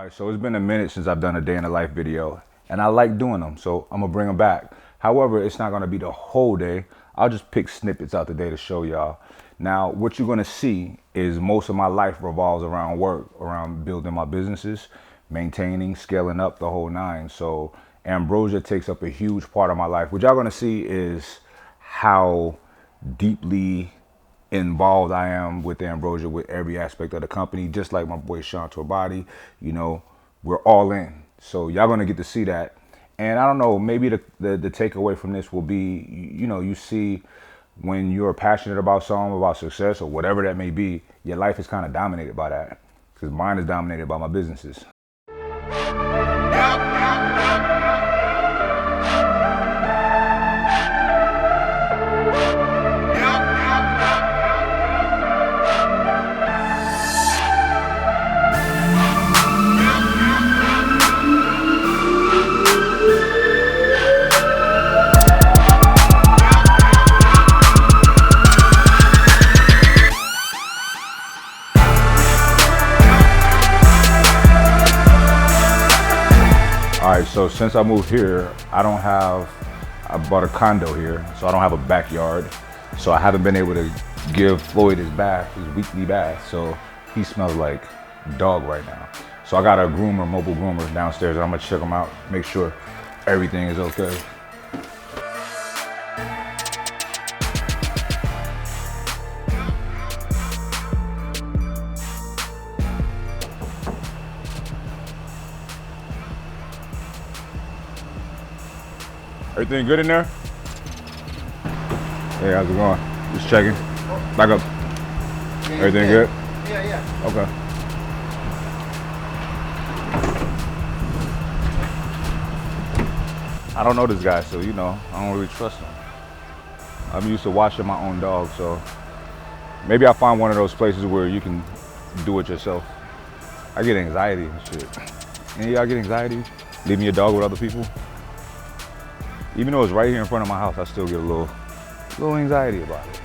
Alright, so it's been a minute since I've done a day in the life video, and I like doing them, so I'm gonna bring them back. However, it's not gonna be the whole day. I'll just pick snippets out the day to show y'all. Now, what you're gonna see is most of my life revolves around work, around building my businesses, maintaining, scaling up the whole nine. So ambrosia takes up a huge part of my life. What y'all gonna see is how deeply involved I am with ambrosia, with every aspect of the company, just like my boy Sean Torbati. You know, we're all in. So y'all gonna get to see that. And I don't know, maybe the takeaway from this will be, you know, you see when you're passionate about something, about success or whatever that may be, your life is kind of dominated by that. Because mine is dominated by my businesses. All right, so since I moved here, I bought a condo here, so I don't have a backyard. So I haven't been able to give Floyd his bath, his weekly bath. So he smells like dog right now. So I got a groomer, mobile groomer downstairs, and I'm gonna check him out, make sure everything is okay. Everything good in there? Hey, how's it going? Just checking. Back up. Everything good? Yeah. Okay. I don't know this guy, so you know, I don't really trust him. I'm used to watching my own dog, so maybe I'll find one of those places where you can do it yourself. I get anxiety and shit. Any of y'all get anxiety? Leaving your dog with other people? Even though it's right here in front of my house, I still get a little anxiety about it.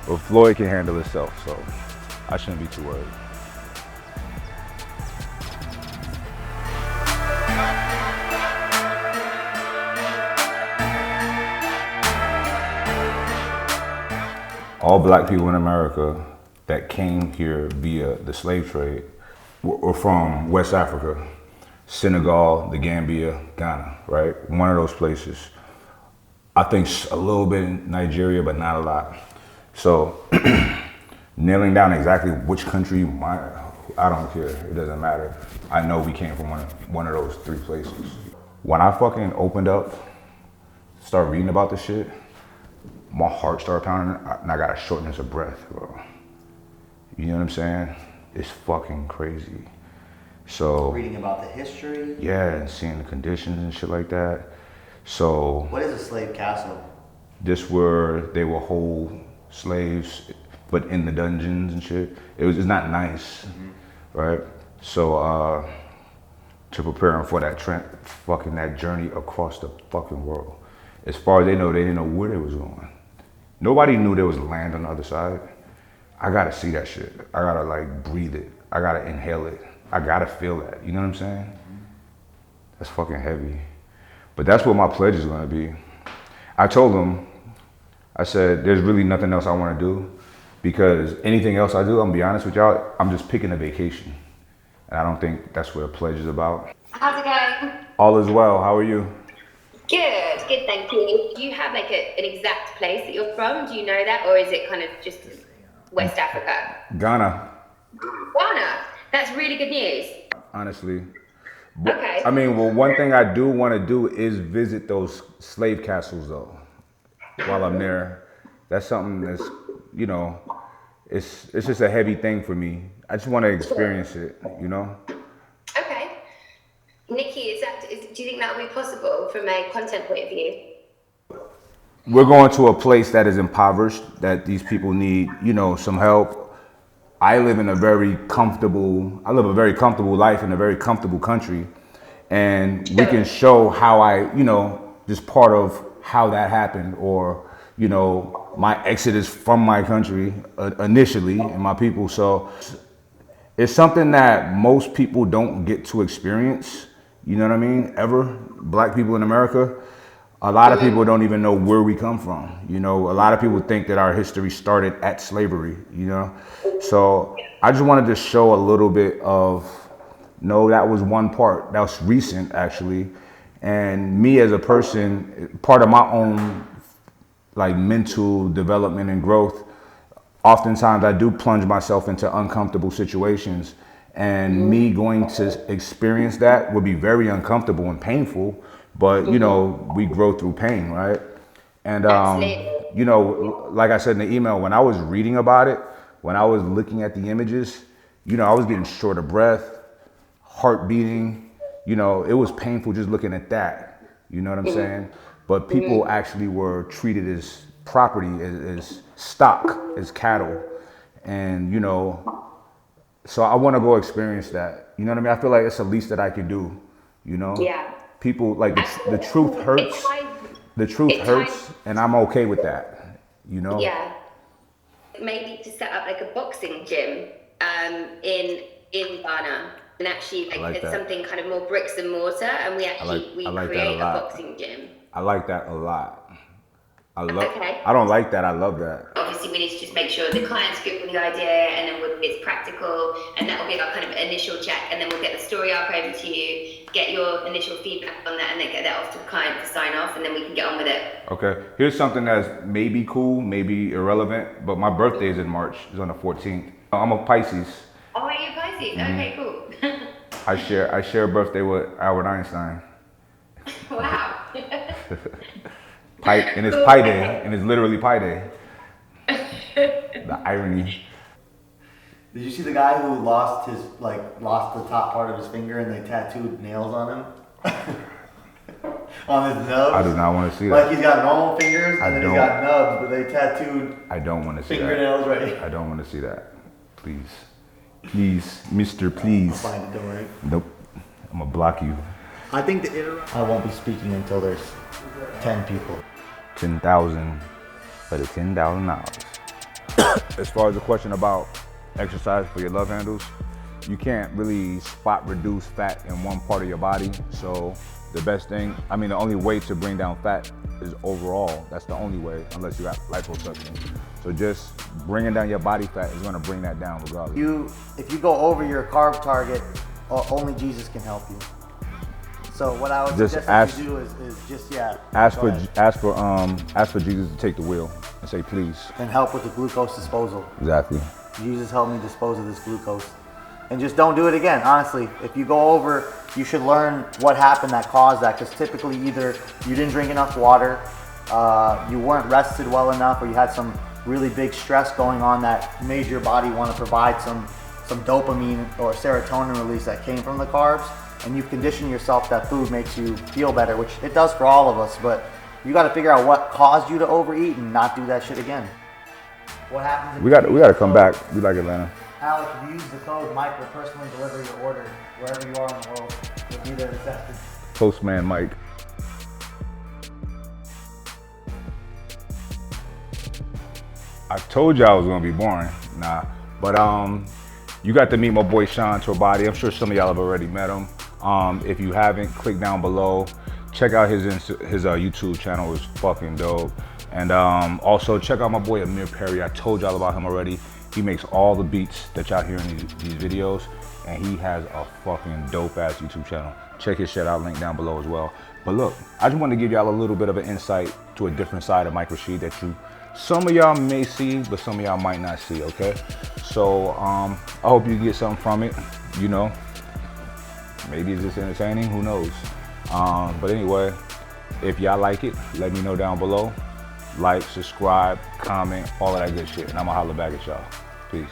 But Floyd can handle himself, so I shouldn't be too worried. All black people in America that came here via the slave trade were from West Africa. Senegal, the Gambia, Ghana, right? One of those places. I think a little bit in Nigeria, but not a lot. So nailing down exactly which country, I don't care, it doesn't matter. I know we came from one of those three places. When I fucking opened up, started reading about this shit, my heart started pounding and I got a shortness of breath, bro. You know what I'm saying? It's fucking crazy. So Reading about the history. Yeah, and seeing the conditions and shit like that. So What is a slave castle? This where they will hold slaves, but in the dungeons and shit. It's not nice, right? So to prepare them for that journey across the fucking world. As far as they didn't know where they was going. Nobody knew there was land on the other side. I gotta see that shit. I gotta like breathe it. I gotta inhale it. I gotta feel that, you know what I'm saying? That's fucking heavy. But that's what my pledge is gonna be. I told them, I said, there's really nothing else I wanna do because anything else I do, I'm gonna be honest with y'all, I'm just picking a vacation. And I don't think that's what a pledge is about. How's it going? All is well, how are you? Good, thank you. Do you have like an exact place that you're from? Do you know that? Or is it kind of just West Africa? Ghana. Ghana. That's really good news. Honestly. Okay. I mean, well, one thing I do want to do is visit those slave castles, though. While I'm there, that's something that's, you know, it's just a heavy thing for me. I just want to experience it, you know. Okay. Nikki, do you think that will be possible from a content point of view? We're going to a place that is impoverished, that these people need, you know, some help. I live a very comfortable life in a very comfortable country. And we can show how just part of how that happened or, you know, my exodus from my country initially and my people. So it's something that most people don't get to experience. You know what I mean? Ever. Black people in America, a lot of people don't even know where we come from. You know, a lot of people think that our history started at slavery, you know? So I just wanted to show a little bit of, no, that was one part. That was recent, actually. And me as a person, part of my own like mental development and growth, oftentimes I do plunge myself into uncomfortable situations, and me going to experience that would be very uncomfortable and painful, but you know, we grow through pain, right? And you know, like I said in the email, when I was reading about it, when I was looking at the images, you know, I was getting short of breath, heart beating, you know, it was painful just looking at that, you know what I'm saying? But people actually were treated as property, as stock, as cattle. And, you know, so I want to go experience that. You know what I mean? I feel like it's the least that I can do, you know? Yeah. People, like, the truth hurts. The truth hurts, and I'm okay with that, you know? Yeah. Maybe to set up like a boxing gym in Ghana. And actually, like it's something kind of more bricks and mortar, and we actually create a boxing gym. I like that a lot. Okay. I don't like that. I love that. Obviously, we need to just make sure the client's good with the idea, and then it's practical, and that will be our kind of initial check, and then we'll get the story arc over to you, get your initial feedback on that, and then get that off to the client to sign off, and then we can get on with it. Okay. Here's something that's maybe cool, maybe irrelevant, but my birthday is in March. It's on the 14th. I'm a Pisces. Oh, are you Pisces? Okay, cool. I share a birthday with Albert Einstein. Wow. And it's Pi Day, and it's literally Pi Day. The irony. Did you see the guy who lost the top part of his finger and they tattooed nails on him? On his nubs? I do not want to see that. Like he's got normal fingers and then he's got nubs, but they tattooed I don't want to see fingernails that. right here. I don't want to see that. Please. Please, Mr. Please. I'll find it, don't worry. Nope. I'm going to block you. I think I won't be speaking until there's 10 people. 10,000 for the $10,000. As far as the question about exercise for your love handles, you can't really spot reduce fat in one part of your body. So the best thing, the only way to bring down fat is overall. That's the only way, unless you got liposuction. So just bringing down your body fat is gonna bring that down regardless. If you go over your carb target, only Jesus can help you. So what I would suggest you do is just ask for Jesus to take the wheel and say please. And help with the glucose disposal. Exactly. Jesus, help me dispose of this glucose. And just don't do it again. Honestly, if you go over, you should learn what happened that caused that. Because typically either you didn't drink enough water, you weren't rested well enough, or you had some really big stress going on that made your body want to provide some dopamine or serotonin release that came from the carbs. And you've conditioned yourself that food makes you feel better, which it does for all of us, but you got to figure out what caused you to overeat and not do that shit again. What happens if we got to come back. We like Atlanta. Alex, if you use the code, Mike will personally deliver your order wherever you are in the world. You'll be there accepted. Postman Mike. I told you I was gonna be boring. Nah, but you got to meet my boy Sean Torbati. I'm sure some of y'all have already met him. If you haven't, click down below. Check out his YouTube channel. Is fucking dope. And also check out my boy Amir Perry. I told y'all about him already. He makes all the beats that y'all hear in these videos, and he has a fucking dope ass YouTube channel. Check his shit out, link down below as well. But look, I just want to give y'all a little bit of an insight to a different side of Mike Rashid that some of y'all may see, but some of y'all might not see, okay? So I hope you get something from it, you know. Maybe it's just entertaining, who knows? But anyway, if y'all like it, let me know down below. Like, subscribe, comment, all of that good shit. And I'm gonna holler back at y'all. Peace.